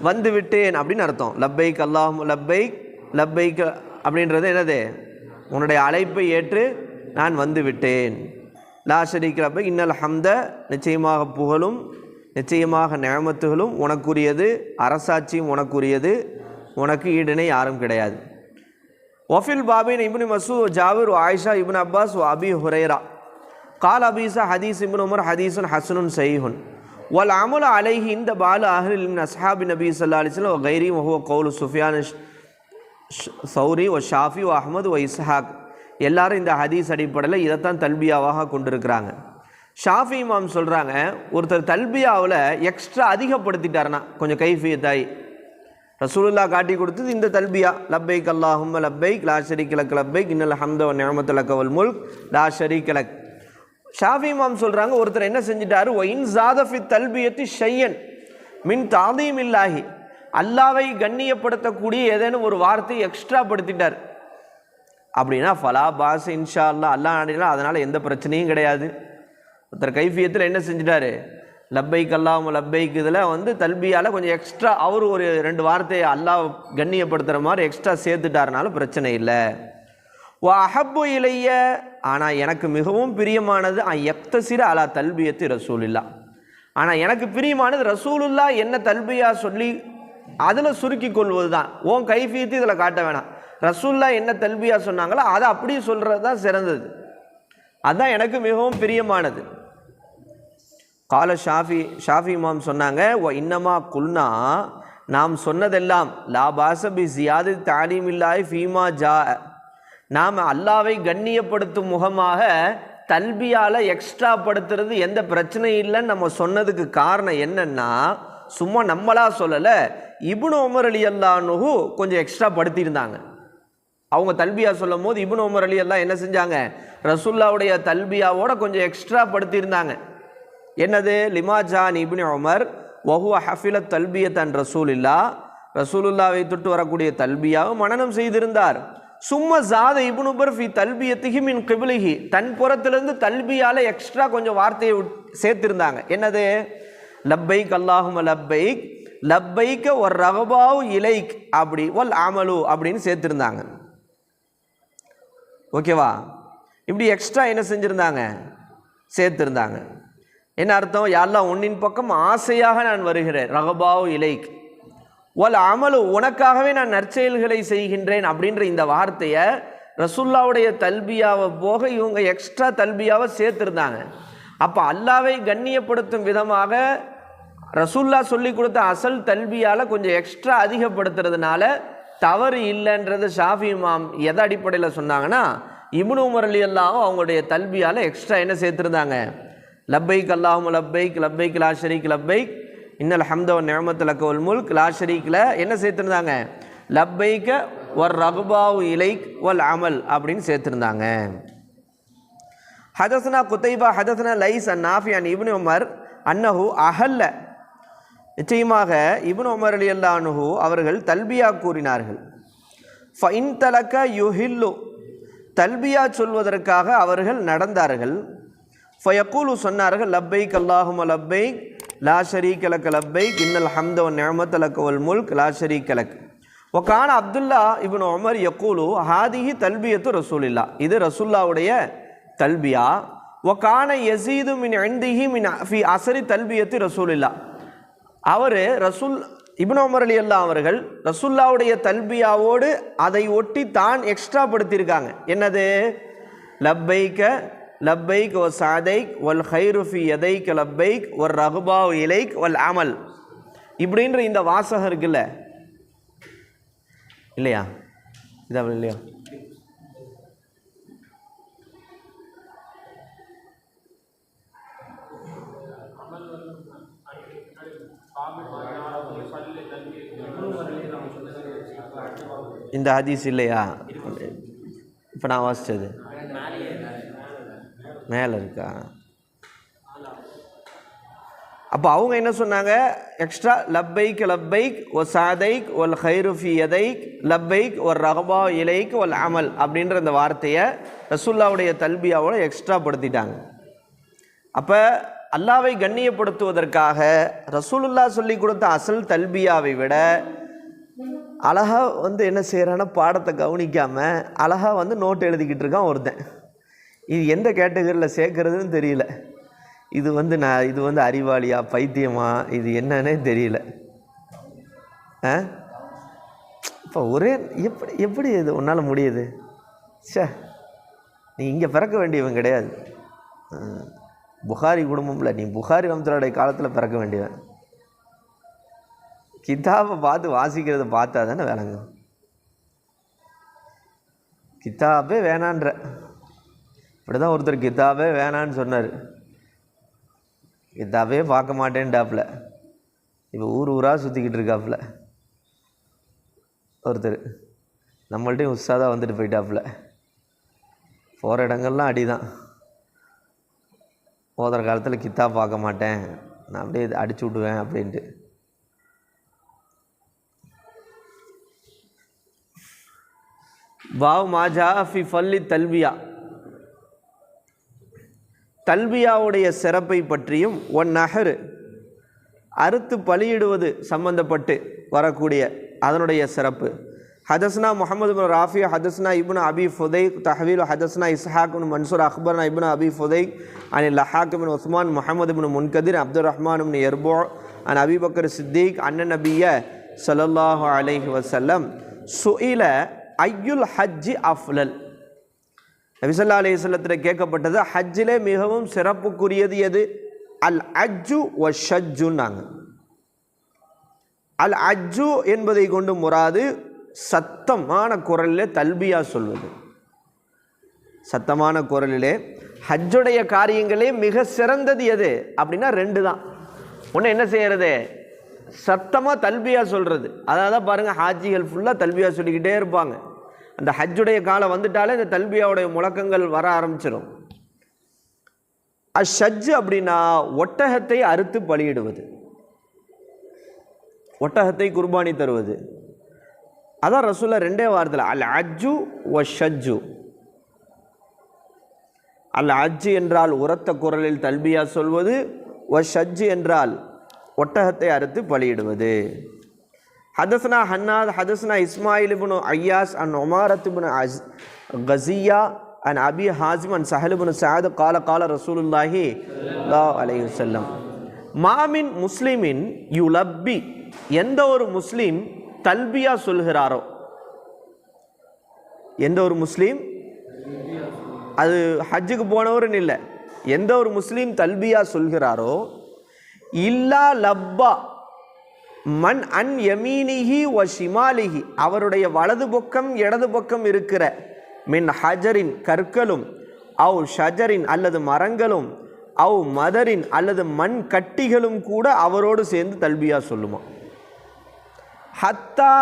வந்துவிட்டேன் அப்படின்னு அர்த்தம். லப்பைக் அல்லாஹும்ம லப்பைக், லப்பைக் அப்படின்றது என்னது, உன்னுடைய அழைப்பை ஏற்று நான் வந்துவிட்டேன். லா ஷரீக லப்பைக் இன்னல் ஹம்த, நிச்சயமாக புகழும் நிச்சயமாக நிஅமத்துகளும் உனக்குரியது, அரசாட்சியும் உனக்குரியது, உனக்கு ஈடிணை யாரும் கிடையாது. ஒஃபில் பாபின் இப்னு மசூத், ஜாபிர், ஆயிஷா, இப்னு அப்பாஸ், அபி ஹுரைரா. கால் அபீசா ஹதீஸ் இப்னு உமர் ஹதீஸுன் ஹசனுன் சஹீஹுன் வல் அமலு அலைஹி இந்த பாலு அஹ்லில் மின் அஸ்ஹாபி நபி ஸல்லல்லாஹு அலைஹி வஸல்லம் வ கைரி வ ஹுவ கௌலு சுஃபியான் சௌரி வ ஷாஃபி வ அஹ்மது வ இஸ்ஹாக். எல்லாரும் இந்த ஹதீஸ் அடிப்படையில் இதைத்தான் தல்பியாவாக கொண்டிருக்கிறாங்க. ஷாஃபி இமாம் சொல்கிறாங்க, ஒருத்தர் தல்பியாவில் எக்ஸ்ட்ரா அதிகப்படுத்திட்டாருன்னா கொஞ்சம் கைஃபியத்தாய் ரசூலுல்லாஹ் காட்டி கொடுத்தது இந்த தல்பியா, லப்பைக் அல்லாஹும்ம லப்பைக் லா ஷரீக லக் லப்பைக் இன்னல் ஹம்த வ நிஅமத லக வல் முல்க் லா ஷரீக லக். ஷாஃபி இமாம் சொல்கிறாங்க, ஒருத்தர் என்ன செஞ்சிட்டாரு, ஒ இன் ஸாத ஃபி தல்பியத்தி ஷையன் மின் தாதீமில்லாஹி, அல்லாவை கண்ணியப்படுத்தக்கூடிய ஏதேனும் ஒரு வார்த்தையை எக்ஸ்ட்ரா படுத்திட்டார் அப்படின்னா ஃபலா பாஸ் இன்ஷா அல்லா, அல்லா நாடினா அதனால் எந்த பிரச்சனையும் கிடையாது. ஒருத்தர் கைஃபியத்தில் என்ன செஞ்சிட்டாரு, லப்பைக் அல்லாஹும்ம லப்பைக் இதில் வந்து தல்பியால் கொஞ்சம் எக்ஸ்ட்ரா அவர் ஒரு 2 வார்த்தையை அல்லாஹ் கண்ணியப்படுத்துகிற மாதிரி எக்ஸ்ட்ரா சேர்த்துட்டாருனாலும் பிரச்சனை இல்லை. வா அஹப்பு இலைய, ஆனால் எனக்கு மிகவும் பிரியமானது எக்தசிர அலா தல்பியத்து ரசூலுல்லா, ஆனால் எனக்கு பிரியமானது ரசூலுல்லா என்ன தல்பியா சொல்லி அதில் சுருக்கி கொள்வது தான். ஓன் கைஃபியத்து இதில் காட்ட வேணாம், ரசூலுல்லா என்ன தல்பியா சொன்னாங்களோ அதை அப்படியே சொல்கிறது தான் சிறந்தது, அதுதான் எனக்கு மிகவும் பிரியமானது. கால ஷாஃபி இமாம் சொன்னாங்க, ஓ இன்னமா குல்னா, நாம் சொன்னதெல்லாம் லா பாசபி ஜியாது தாலீமில்லாஹி ஃபீமா ஜா, நாம் அல்லாவை கண்ணியப்படுத்தும் முகமாக தல்பியால் எக்ஸ்ட்ரா படுத்துறது எந்த பிரச்சனையும் இல்லைன்னு நம்ம சொன்னதுக்கு காரணம் என்னன்னா, சும்மா நம்மளா சொல்லலை, இப்னு உமர் ரலியல்லாஹு அன்ஹு கொஞ்சம் எக்ஸ்ட்ரா படுத்தியிருந்தாங்க. அவங்க தல்பியா சொல்லும் போது இப்னு உமர் ரலியல்லாஹு என்ன செஞ்சாங்க, ரசூலுல்லாவுடைய தல்பியாவோட கொஞ்சம் எக்ஸ்ட்ரா படுத்தியிருந்தாங்க. என்னது, லிமா ஜான் இப்னு உமர் வஹுவ ஹஃபிலத் தல்பியத்தன் ரசூலில்லா, ரசூலுல்லாவை தொட்டு வரக்கூடிய தல்பியாவை மனனம் செய்திருந்தார். சும்மா ஜாத இப்னு உமர் ஃபி தல்பியத்திஹி மின் கிப்லிஹி, தன் புறத்திலிருந்து தல்பியால எக்ஸ்ட்ரா கொஞ்சம் வார்த்தையை சேர்த்திருந்தாங்க. என்னது, லப்பைக் அல்லாஹும்ம லப்பைக் லப்பைக்க ஒரு ரகபாவு இலைக் அப்படி வல் அமலு அப்படின்னு சேர்த்திருந்தாங்க. ஓகேவா, இப்படி எக்ஸ்ட்ரா என்ன செஞ்சுருந்தாங்க, சேர்த்திருந்தாங்க. என்ன அர்த்தம், யாரெல்லாம் உன்னின் பக்கம் ஆசையாக நான் வருகிறேன், ரகபாவு இலைக் வல் அமலு உனக்காகவே நான் நற்செயல்களை செய்கின்றேன் அப்படின்ற இந்த வார்த்தையை ரசூலுல்லாவுடைய தல்பியாவை போக இவங்க எக்ஸ்ட்ரா தல்பியாவை சேர்த்துருந்தாங்க. அப்போ அல்லாவை கண்ணியப்படுத்தும் விதமாக ரசூலுல்லாஹ் சொல்லி கொடுத்த அசல் தல்பியால் கொஞ்சம் எக்ஸ்ட்ரா அதிகப்படுத்துறதுனால தவறு இல்லைன்றது ஷாஃபி இமாம் எதை அடிப்படையில் சொன்னாங்கன்னா, இப்னு உமர் ரலியல்லாஹு அவங்களுடைய தல்பியால் எக்ஸ்ட்ரா என்ன சேர்த்துருந்தாங்க, லப்பைக் அல்லாஹும்ம லப்பைக் லப்பைக் லா ஷரீக லப்பைக் இன்னல் ஹம்த வ நிஅமத லக வல் முல்க் லா ஷரீக்ல என்ன சேர்த்துருந்தாங்க, லப்பைக்க வர் ரகுபாவு இலைக் வல் அமல் அப்படின்னு சேர்த்துருந்தாங்க. ஹதஸ்னா குத்தைபா ஹதஸ்னா லைஸ் அன் நாஃபி அன் இப்னு உமர் அன்னஹு அஹல்ல, நிச்சயமாக இப்னு உமர் ரலியல்லாஹு அன்ஹு அவர்கள் தல்பியா கூறினார்கள். ஃபஇன் தலக யுஹில்லு, தல்பியா சொல்வதற்காக அவர்கள் நடந்தார்கள். ஃபயக்கூலு சொன்னார்கள், லப்பைக் அல்லாஹும்ம லப்பைக் லா ஷரீக லக லப்பைக் இன்னல் ஹம்த வ நிஅமத லக வல் முல்க் லா ஷரீக லக். வகான அப்துல்லா இப்னு உமர் யக்கூலு ஹாதிஹி தல்பியத்து ரசூலில்லா, இது ரசூலுல்லாவுடைய தல்பியா. வகான யஸீது மின் இன்திஹி மின் ஃபி அஸ்ரி தல்பியத்து ரசூலில்லா, அவர் இப்னு உமர் ரலியல்லாஹு அவர்கள் ரசூலுல்லாவுடைய தல்பியாவோடு அதை ஒட்டி தான் எக்ஸ்ட்ரா படுத்தியிருக்காங்க. என்னது, லப்பைக்க லப்பைக் வ சாதைக் வல் ஹைரு ஃபி யதைக் லப்பைக் ஒரு ரகுபாவு இலைக் வல் அமல் இப்படின்ற இந்த வாசகம் இருக்குல்ல, இல்லையா, இதான் இல்லையா, இந்த ஹதீஸ் இல்லையா, இப்போ நான் வாசித்தது மேலே இருக்கா. அப்போ அவங்க என்ன சொன்னாங்க, எக்ஸ்ட்ரா லப்பைக் லப்பைக் ஒ சாதைக் ஒல் ஹைரு ஃபி யதைக் லப்பைக் ஒரு ரகபா இலைக் ஒல் அமல் அப்படின்ற இந்த வார்த்தையை ரசூலுல்லாவுடைய தல்பியாவோட எக்ஸ்ட்ரா படுத்திட்டாங்க. அப்போ அல்லாவை கண்ணியப்படுத்துவதற்காக ரசூலுல்லாஹ் சொல்லி கொடுத்த அசல் தல்பியாவை விட அழகாக என்ன செய்கிறான்னா, பாடத்தை கவனிக்காமல் அழகாக நோட் எழுதிக்கிட்டு இருக்கான் ஒருத்தன். இது எந்த கேட்டகரியில் சேர்க்கறதுன்னு தெரியல. இது இது அறிவாளியா பைத்தியமா இது என்னன்னே தெரியல. இப்போ ஒரே எப்படி இது உன்னால் முடியுது? சே, நீ இங்கே பிறக்க வேண்டியவன் கிடையாது. புகாரி குடும்பம்ல, நீ புகாரி ரஹ்மத்துல்லாஹி காலத்தில் பிறக்க வேண்டியவன். கிதாபை பார்த்து வாசிக்கிறத பார்த்தா தானே விளங்கும். கிதாபே வேணான்ற, இப்படி தான் ஒருத்தர் கிதாபே வேணான்னு சொன்னார். கிதாபே பார்க்க மாட்டேன்டாப்புல. இப்போ ஊர் ஊராக சுற்றிக்கிட்டு இருக்காப்புல ஒருத்தர். நம்மள்ட்டையும் உஸ்தாதாக வந்துட்டு போயிட்டாப்புல. போகிற இடங்கள்லாம் அடி தான். போகிற காலத்தில் கித்தாப் பார்க்க மாட்டேன், நான் அப்படியே அடிச்சு விடுவேன் அப்படின்ட்டு. பாவ் மாஜா ஃபி ஃபல்லி தல்பியா, தல்பியாவுடைய சிறப்பை பற்றியும் ஒன் நஹர் அறுத்து பலியிடுவது சம்பந்தப்பட்டு வரக்கூடிய அதனுடைய சிறப்பு. ஹதஸ்னா முஹம்மது பின் ராஃபி ஹதஸ்னா இப்னு அபி ஃபுதைக் தஹ்வீல் ஹதஸ்னா இஸ்ஹாக் பின் மன்சூர் அக்பர்னா இப்னு அபி ஃபுதைக் அன் லஹாக் பின் உஸ்மான் முஹம்மது பின் முன்கதிர் அப்துர் ரஹ்மான் பின் யர்பு அன் அபி பக்கர் சித்திக் அன்ன நபிய ஸல்லல்லாஹு அலைஹி வஸல்லம் சுஇல ஐயுல் ஹஜ்ஜி அஃலல். நபி ஸல்லல்லாஹு அலைஹி வஸல்லத்திடம் கேட்கப்பட்டது, ஹஜ்ஜிலே மிகவும் சிறப்புக்குரியது எது? அல் அஜ்ஜு வ ஷஜ்ஜுன்னாங்க. அல் அஜ்ஜு என்பதை கொண்டு முராது சத்தமான குரலிலே தல்பியா சொல்வது. சத்தமான குரலிலே ஹஜ்ஜுடைய காரியங்களே மிக சிறந்தது எது அப்படின்னா ரெண்டு தான். ஒன்று என்ன செய்யறது? சத்தமாக தல்பியா சொல்கிறது. அதாவது தான் பாருங்கள், ஹாஜிகள் ஃபுல்லாக தல்பியா சொல்லிக்கிட்டே இருப்பாங்க. அந்த ஹஜ்ஜுடைய காலம் வந்துட்டாலே இந்த தல்பியாவுடைய முழக்கங்கள் வர ஆரம்பிச்சிடும். அஷஜ் அப்படின்னா ஒட்டகத்தை அறுத்து பலியிடுவது, ஒட்டகத்தை குர்பானி தருவது. அதான் ரசூலுல்லாஹ் ரெண்டே வாரத்தில் அல் அஜ்ஜு வ ஷஜ்ஜு. அல் அஜ்ஜு என்றால் உரத்த குரலில் தல்பியா சொல்வது, வ ஷஜ்ஜு என்றால் ஒட்டகத்தை அறுத்து பலியிடுவது. ஹதஸ்னா ஹன்னாத் ஹதஸ்னா இஸ்மாயில் இப்னு ஐயாஸ் அன் உமாரத் இப்னு கஸியா அன் அபி ஹாசிம் அன் சஹல் இப்னு சஅத் கால கால ரசூலுல்லாஹி ஸல்லல்லாஹு அலைஹி வஸல்லம் மாமின் முஸ்லிமின் யுலப்பி, எந்த ஒரு முஸ்லீம் தல்பியா சொல்கிறாரோ, எந்த ஒரு முஸ்லீம், அது ஹஜ்ஜுக்கு போனவருன்னு இல்லை, எந்த ஒரு முஸ்லீம் தல்பியா சொல்கிறாரோ, இல்லா லப்பா மன் அன் யமீனிஹி வ ஷிமாலிஹி, அவருடைய வலது பக்கம் இடது பக்கம் இருக்கிற மின் ஹஜரின் கற்களும், அவ் ஷஜரின் அல்லது மரங்களும், அவ் மதரின் அல்லது மண் கட்டிகளும் கூட அவரோடு சேர்ந்து தல்பியா சொல்லுமா. ஹத்தா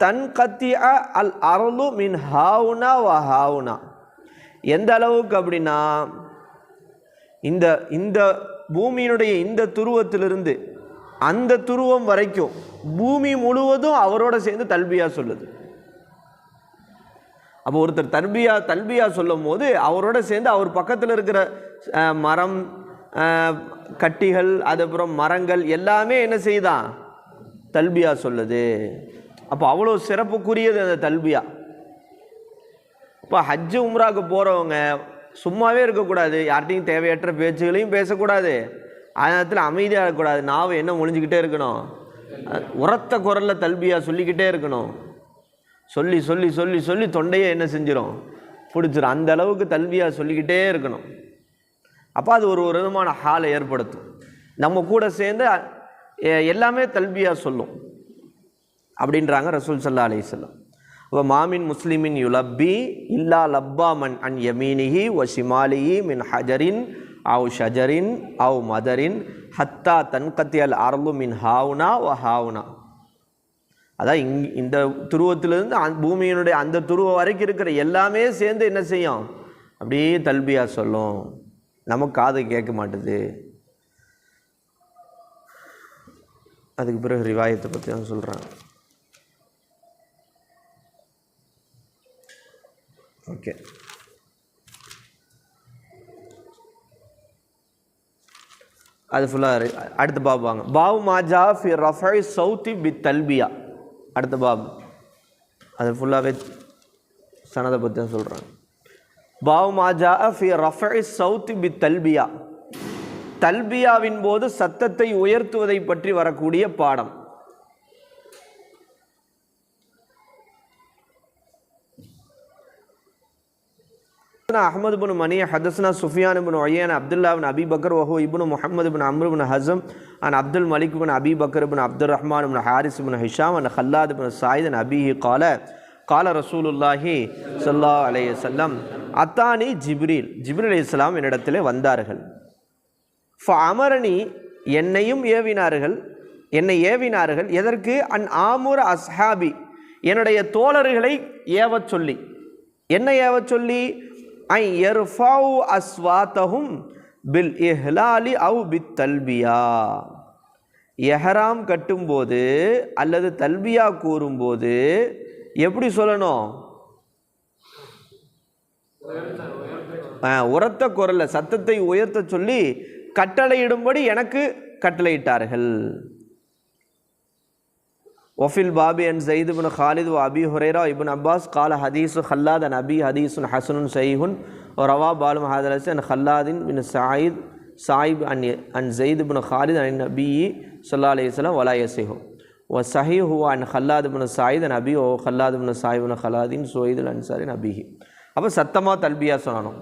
தன்கத்திய அல் அர்லு மின் ஹாவுனா வ ஹாவுனா, எந்த அளவுக்கு அப்படின்னா இந்த இந்த பூமியினுடைய இந்த துருவத்திலிருந்து அந்த துருவம் வரைக்கும் பூமி முழுவதும் அவரோட சேர்ந்து தல்பியா சொல்லுது. அப்போ ஒருத்தர் தல்பியா சொல்லும் போது அவரோட சேர்ந்து அவர் பக்கத்தில் இருக்கிற மரம், கட்டிகள், அதுக்கப்புறம் மரங்கள் எல்லாமே என்ன செய்தான்? தல்பியா சொல்லுது. அப்போ அவ்வளோ சிறப்புக்குரியது அந்த தல்பியா. இப்போ ஹஜ்ஜு உம்ராவுக்கு போகிறவங்க சும்மாவே இருக்கக்கூடாது, யார்கிட்டையும் தேவையற்ற பேச்சுகளையும் பேசக்கூடாது, அதனால் அமைதியாக இருக்கக்கூடாது. நாவை என்ன மொழிஞ்சிக்கிட்டே இருக்கணும்? உரத்த குரலில் தல்பியா சொல்லிக்கிட்டே இருக்கணும். சொல்லி சொல்லி சொல்லி சொல்லி தொண்டையே என்ன செஞ்சிடும்? பிடிச்சிடும். அந்த அளவுக்கு தல்பியா சொல்லிக்கிட்டே இருக்கணும். அப்போ அது ஒரு விதமான ஹாலை ஏற்படுத்தும். நம்ம கூட சேர்ந்து எல்லாமே தல்பியா சொல்லும் அப்படின்றாங்க ரசூல் ஸல்லல்லாஹு அலைஹி வஸல்லம். இப்போ மாமின் முஸ்லிமின் யுலப்பி இல்லா லப்பா மன் அன் யமீனிஹி வ ஷிமாலிஹி மின் ஹஜரின் அவ் ஷஜரின் அவ் மதரின் ஹத்தா தன்கத்தியல் அர்லு மின் ஹாவுனா வ ஹாவுனா. அதான் இந்த துருவத்திலிருந்து பூமியினுடைய அந்த துருவம் வரைக்கும் இருக்கிற எல்லாமே சேர்ந்து என்ன செய்யும்? அப்படியே தல்பியா சொல்லும். நமக்கு காது கேட்க மாட்டுது. அதுக்கு பிறகு ரிவாயத்தை பற்றி தான் சொல்கிறாங்க. ஓகே, அது ஃபுல்லாக அடுத்த பாப் வாங்க. பாபு மாஜா ஃபி ரஃபை சௌத்தி பி தல்பியா, அடுத்த பாப். அது ஃபுல்லாகவே சனதை பற்றி தான் சொல்கிறாங்க. பாபு மாஜா ஃபி ரஃபை சௌத்தி பி தல்பியா, தல்பியாவின் போது சத்தத்தை உயர்த்துவதை பற்றி வரக்கூடிய பாடம். ஹதஸ்னா அஹ்மது பின் மணி ஹதஸ்னா சுஃபியான் பின் ஒய்யான் அப்துல்லா பின் அபி பக்கர் வஹு இப்னு முஹம்மது பின் அம்ரு பின் ஹசம் அன் அப்துல் மலிக் பின் அபி பக்கர் பின் அப்துல் ரஹ்மான் பின் ஹாரிஸ் பின் ஹிஷாம் அன் ஹல்லாத் பின் சாயித் அன் அபிஹி கால ரசூலுல்லாஹி ஸல்லல்லாஹு அலைஹி வஸல்லம் அத்தானி ஜிப்ரீல் அலைஹிஸ்ஸலாம் என்னிடத்திலே வந்தார்கள். ஃபஅமரனி என்னை ஏவினார்கள் எதற்கு? அன் ஆமுர அஸ்ஹாபி என்னுடைய தோழர்களை ஏவச் சொல்லி. என்ன ஏவச் சொல்லி? ஐ யர்ஃபௌ அஸ்வாத்தஹும் பில் இஹ்லாலி அவ் பித் தல்பியா. எஹராம் கட்டும்போது அல்லது தல்பியா கூறும்போது எப்படி சொல்லணும்? உரத்த குரல்ல சத்தத்தை உயர்த்த சொல்லி கட்டளையிடும்படி எனக்கு கட்டளையிட்டார்கள். வஃபில் பாபி அன் ஸைத் இப்னு காலித் வ அபி ஹுரைரா இப்னு அப்பாஸ் கால ஹதீஸு ஹல்லாத் அன் அபி ஹதீஸுன் ஹஸனுன் ஸஹீஹுன் வ ரவா பாலும் ஹாதலஸ் அன் ஹல்லாதின் பின் சாயிப் அன் ஸைத் இப்னு காலித் அன் நபி ஸல்லல்லாஹு அலைஹி வஸல்லம் வலா யஸிஹு வ ஸஹீஹு அன் ஹல்லாத் இப்னு சாயித் அன் அபி வ ஹல்லாத் இப்னு சாயிப் அன் ஹல்லாதின் சுவைத் அல் அன்சாரி நபிஹி. அப்போ சத்தமாக தல்பியா சொல்லணும்.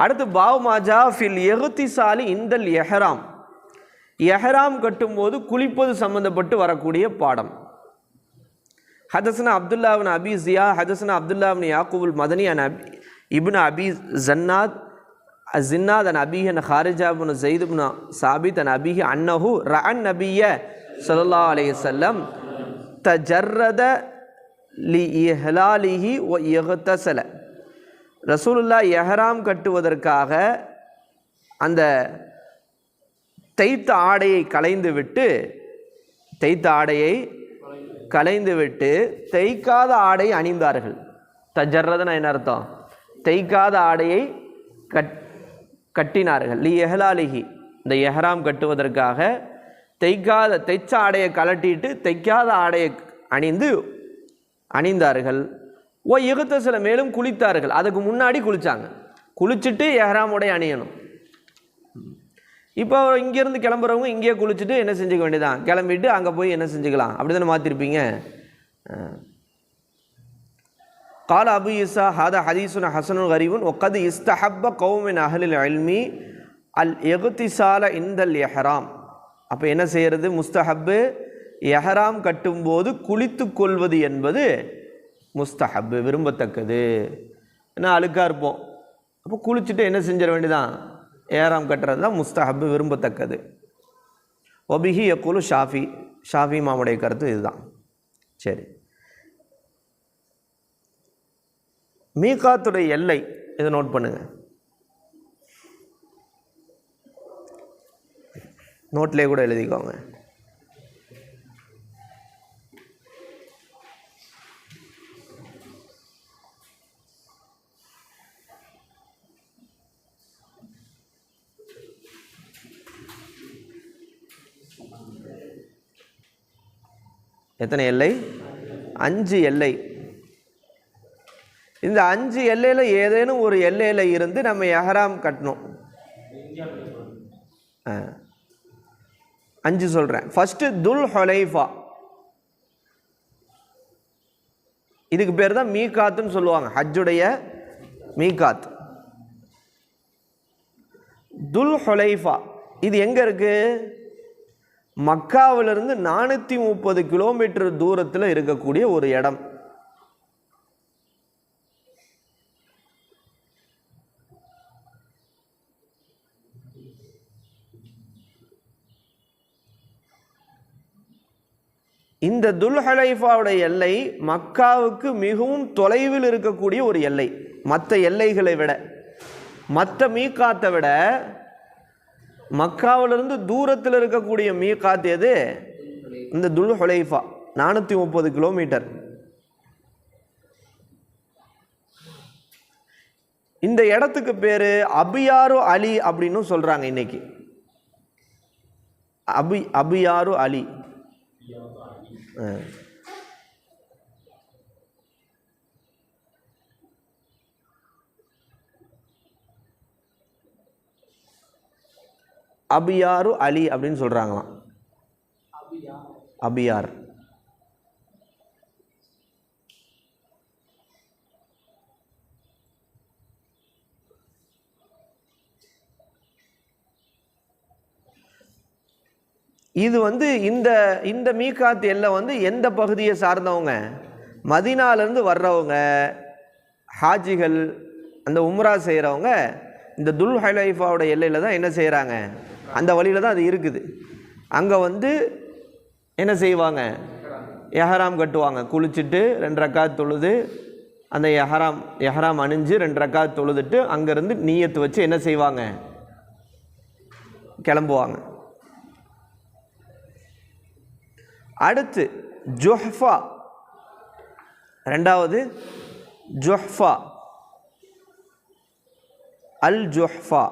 அடுத்து பாவ் மாஜா ஃபில் எஹ்திசாலி இந்தல் எஹராம் கட்டும்போது குளிப்பது சம்பந்தப்பட்டு வரக்கூடிய பாடம். ஹதஸ்னா அப்துல்லா பின் அபி ஜியா ஹதஸ்னா அப்துல்லா பின் யாக்கூபுல் மதனி அன் இப்னு அபி ஜின்னாத் அன் அபிஹி அன் ஹாரிஜா பின் ஸைத் பின் சாபித் அன் அபிஹி அன்னஹு ரஅன் நபிய்ய ஸல்லல்லாஹு அலைஹி வஸல்லம் தஜர்ரத லி இஹ்லாலிஹி வ இஹ்தஸல. ரசூலுல்லாஹ் எஹராம் கட்டுவதற்காக அந்த தைத்த ஆடையை களைந்துவிட்டு தைக்காத ஆடை அணிந்தார்கள். தஜர்ரதனா என்ன அர்த்தம்? தைக்காத ஆடையை கட்டினார்கள். லி எஹ்லாலிஹி இந்த எஹராம் கட்டுவதற்காக தைச்ச ஆடையை கலட்டிட்டு தைக்காத ஆடையை அணிந்தார்கள். ஓ இஹ்தஸல மேலும் குளித்தார்கள். அதுக்கு முன்னாடி குளித்தாங்க. குளிச்சுட்டு எஹ்ராமுடைய அணியணும். இப்போ இங்கேருந்து கிளம்புறவங்க இங்கேயே குளிச்சுட்டு என்ன செஞ்சுக்க வேண்டியதான், கிளம்பிட்டு அங்கே போய் என்ன செஞ்சுக்கலாம், அப்படி தானே மாற்றிருப்பீங்க. கால அபு இஸா ஹாதா ஹதீஸுன் ஹஸனுன் கரீபுன் ஒக்கது இஸ்தஹப்ப கௌமின் அஹ்லில் இல்மி அல் இஹ்திசால இந்தல் எஹராம். அப்போ என்ன செய்கிறது? முஸ்தஹப்பு. எஹராம் கட்டும்போது குளித்து கொள்வது என்பது முஸ்தஹப்பு, விரும்பத்தக்கது. ஏன்னா அழுக்காக இருப்போம். அப்போ குளிச்சுட்டு என்ன செஞ்சிட வேண்டியதான், ஏறாம் கட்டுறது தான் முஸ்தஹப்பு, விரும்பத்தக்கது. ஒபிஹி யக்கூலு ஷாஃபி மாமுடைய கருத்து இதுதான். சரி, மீகாத்துடைய எல்லை இதை நோட் பண்ணுங்க. நோட்லேயே கூட எழுதிக்கோங்க. எத்தனை எல்லை? 5 எல்லை. இந்த 5 எல்லையில் ஏதேனும் ஒரு எல்லையில் இருந்து நம்ம எஹராம் கட்டணும். 5 சொல்கிறேன். ஃபஸ்ட்டு துல் ஹுலைஃபா. இதுக்கு பேர் தான் மீகாத்துன்னு சொல்லுவாங்க, ஹஜ்ஜுடைய மீகாத். துல் ஹுலைஃபா இது எங்கே இருக்குது? மக்காவிலிருந்து 430 கிலோமீட்டர் தூரத்தில் இருக்கக்கூடிய ஒரு இடம். இந்த துல்ஹுலைஃபாவுடைய எல்லை மக்காவுக்கு மிகவும் தொலைவில் இருக்கக்கூடிய ஒரு எல்லை. மற்ற எல்லைகளை விட, மற்ற மீகாத்தை விட மக்காவிலிருந்து தூரத்தில் இருக்கக்கூடிய மீகாத் எது? இந்த துல்ஹுலைஃபா, 430 கிலோமீட்டர். இந்த இடத்துக்கு பேர் அபியாரு அலி அப்படின்னு சொல்கிறாங்க இன்னைக்கு. அபியாரு அலி. அபியாரு அலி அப்படின்னு சொல்கிறாங்களாம். அபியார். இது வந்து இந்த இந்த மீகாத் எல்லை வந்து எந்த பகுதியை சார்ந்தவங்க? மதீனாலேருந்து வர்றவங்க ஹாஜிகள், அந்த உம்ரா செய்கிறவங்க இந்த துல் ஹுலைஃபாவோட எல்லையில் தான் என்ன செய்கிறாங்க, அந்த வழியில் தான் அது இருக்குது. அங்கே வந்து என்ன செய்வாங்க, எஹராம் கட்டுவாங்க. குளிச்சுட்டு 2 ரக்காத் தொழுது அந்த எஹராம் அணிஞ்சு 2 ரக்காத் தொழுதுட்டு அங்கேருந்து நீயத்து வச்சு என்ன செய்வாங்க, கிளம்புவாங்க. அடுத்து ஜுஹ்ஃபா, ரெண்டாவது ஜுஹ்ஃபா, அல் ஜுஹ்ஃபா.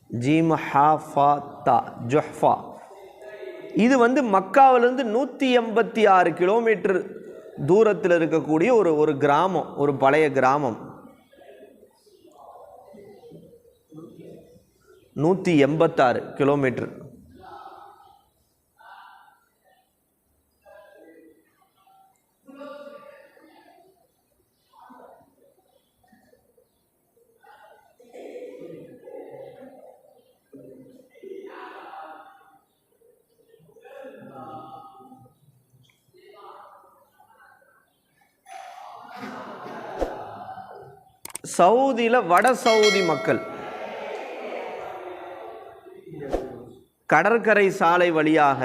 ஜீம் ஹா ஃபா தா, ஜுஹ்ஃபா. இது வந்து மக்காவிலிருந்து 186 கிலோமீட்டர் தூரத்தில் இருக்கக்கூடிய ஒரு கிராமம், ஒரு பழைய கிராமம். 186 கிலோமீட்டர். சவுதியில் வட சவுதி மக்கள் கடற்கரை சாலை வழியாக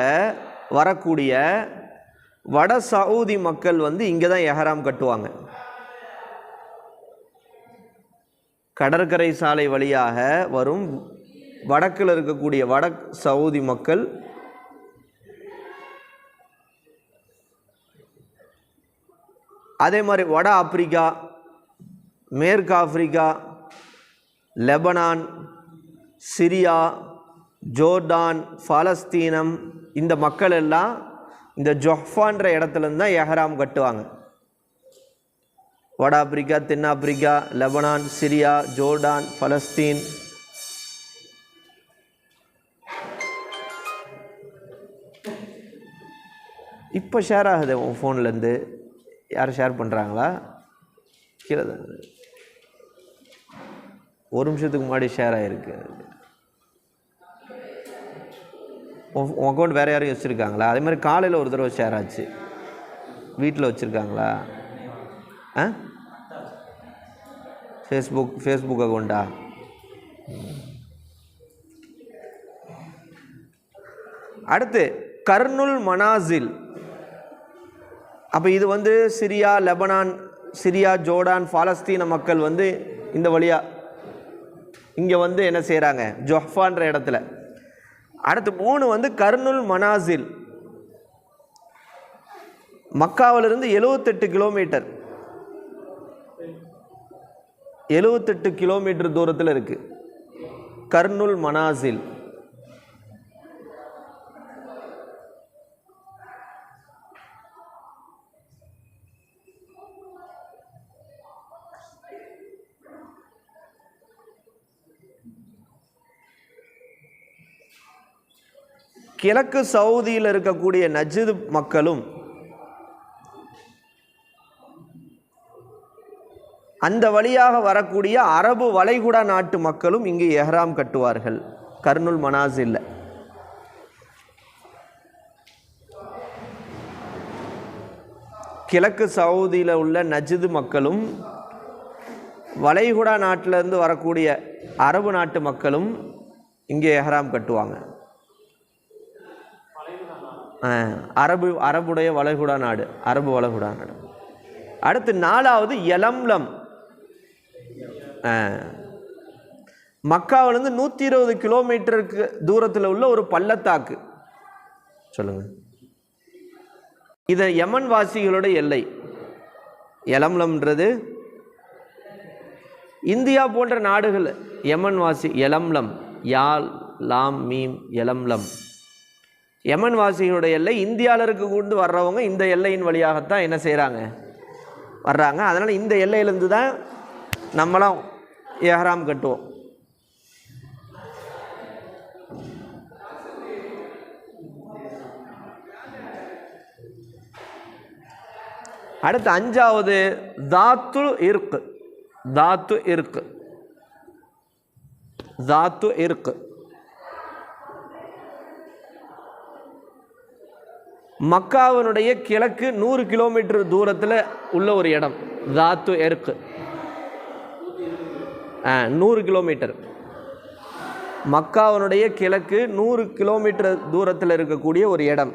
வரக்கூடிய வட சவுதி மக்கள் வந்து இங்கே தான் எஹராம் கட்டுவாங்க. கடற்கரை சாலை வழியாக வரும் வடக்கில் இருக்கக்கூடிய வட சவுதி மக்கள் அதே மாதிரி வட ஆப்பிரிக்கா, மேற்கு ஆப்பிரிக்கா, லெபனான், சிரியா, ஜோர்டான், பாலஸ்தீனம், இந்த மக்கள் எல்லாம் இந்த ஜொஹ்ஃபான்ற இடத்துலேருந்து தான் எஹராம் கட்டுவாங்க. வட ஆப்பிரிக்கா, தென்னாப்பிரிக்கா, லெபனான், சிரியா, ஜோர்டான், பலஸ்தீன். இப்போ ஷேர் ஆகுது உன் ஃபோன்லேருந்து, யாரும் ஷேர் பண்ணுறாங்களா? கீழே தான், 1 நிமிஷத்துக்கு முன்னாடி ஷேர் ஆகிருக்கு. உன் அக்கௌண்ட் வேறு யாரும் வச்சுருக்காங்களா? அதே மாதிரி காலையில் ஒரு தடவை ஷேர் ஆச்சு, வீட்டில் வச்சுருக்காங்களா? ஃபேஸ்புக் அக்கௌண்ட்டா? அடுத்து கர்னுல் மனாசில். அப்போ இது வந்து சிரியா, லெபனான், சிரியா, ஜோர்டான், பாலஸ்தீன மக்கள் வந்து இந்த வழியாக இங்கே வந்து என்ன செய்கிறாங்க, ஜொஹ்ஃபான்ற இடத்துல. அடுத்து 3 வந்து கர்னுல் மனாசில். மக்காவிலிருந்து 78 கிலோமீட்டர், 78 கிலோமீட்டர் தூரத்தில் இருக்கு கர்னுல் மனாசில். கிழக்கு சவுதியில் இருக்கக்கூடிய நஜ்து மக்களும் அந்த வழியாக வரக்கூடிய அரபு வளைகுடா நாட்டு மக்களும் இங்கு எஹ்ராம் கட்டுவார்கள் கர்னுல் மனாசில்ல. கிழக்கு சவுதியில் உள்ள நஜ்து மக்களும் வளைகுடா நாட்டிலிருந்து வரக்கூடிய அரபு நாட்டு மக்களும் இங்கே எஹ்ராம் கட்டுவாங்க. அரபுடைய வளைகுடா நாடு, அரபு வளைகுடா நாடு. அடுத்து 4வது யலம்லம். மக்காவிலிருந்து 120 கிலோமீட்டருக்கு தூரத்தில் உள்ள ஒரு பள்ளத்தாக்கு. சொல்லுங்க, இது யமன் வாசிகளோட எல்லை. யலம்லம்ன்றது இந்தியா போன்ற நாடுகள் யமன் வாசி. யலம்லம், யால் லாம் மீம், யலம்லம் யமன் வாசிகளுடைய எல்லை. இந்தியாவில் இருக்க கொண்டு வர்றவங்க இந்த எல்லையின் வழியாகத்தான் என்ன செய்கிறாங்க, வர்றாங்க. அதனால் இந்த எல்லையிலேருந்து தான் நம்மளாம் எஹ்ராம் கட்டுவோம். அடுத்து அஞ்சாவது தாத்து இர்க். தாத்து இர்க், தாத்து இர்க் மக்காவினுடைய கிழக்கு 100 கிலோமீட்டர் தூரத்தில் உள்ள ஒரு இடம். தாத்து இர்க் 100 கிலோமீட்டர். மக்காவினுடைய கிழக்கு 100 கிலோமீட்டர் தூரத்தில் இருக்கக்கூடிய ஒரு இடம்.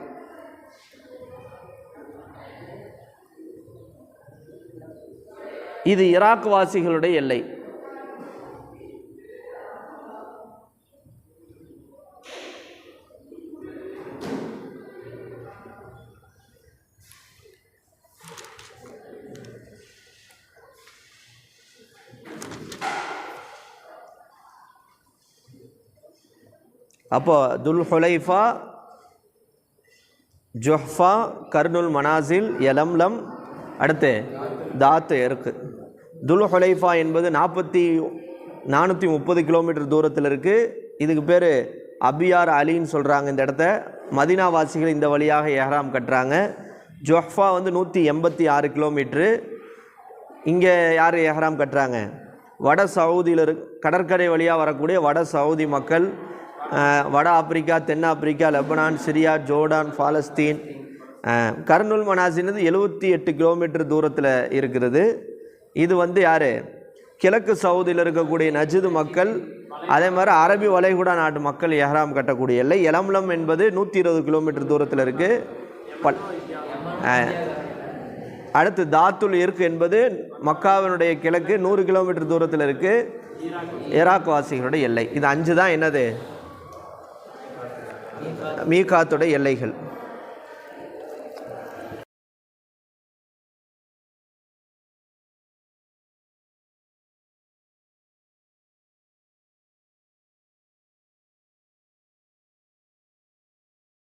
இது ஈராக் வாசிகளுடைய எல்லை. அப்போ துல் ஹுலைஃபா, ஜுஹ்ஃபா, கர்னுல் மனாசில், யலம்லம், அடுத்து தாத்து இர்க். துல் ஹுலைஃபா என்பது 430 கிலோமீட்டர் தூரத்தில் இருக்குது. இதுக்கு பேர் அபியார் அலின்னு சொல்கிறாங்க. இந்த இடத்த மதீனாவாசிகள் இந்த வழியாக எஹ்ராம் கட்டுறாங்க. ஜுஹ்ஃபா வந்து 186 கிலோமீட்ரு. இங்கே யார் எஹ்ராம் கட்டுறாங்க? வட சவுதியில் கடற்கரை வழியாக வரக்கூடிய வட சவுதி மக்கள், வட ஆப்பிரிக்கா, தென்னாப்பிரிக்கா, Lebanon, Syria, Jordan, Palestine. Kurnool மனாசினது 78 கிலோமீட்டர் தூரத்தில் இருக்கிறது. இது வந்து யார்? கிழக்கு சவுதியில் இருக்கக்கூடிய நஜ்து மக்கள், அதே மாதிரி அரபி வளைகுடா நாட்டு மக்கள் எஹ்ராம் கட்டக்கூடிய எல்லை. யலம்லம் என்பது 120 கிலோமீட்டர் தூரத்தில் இருக்குது. அடுத்து தாத்துல் இர்க் என்பது மக்காவினுடைய கிழக்கு 100 கிலோமீட்டர் தூரத்தில் இருக்குது. ஈராக் வாசிகளுடைய எல்லை. இது 5 தான் என்னது? மீகாத்துடைய எல்லைகள்.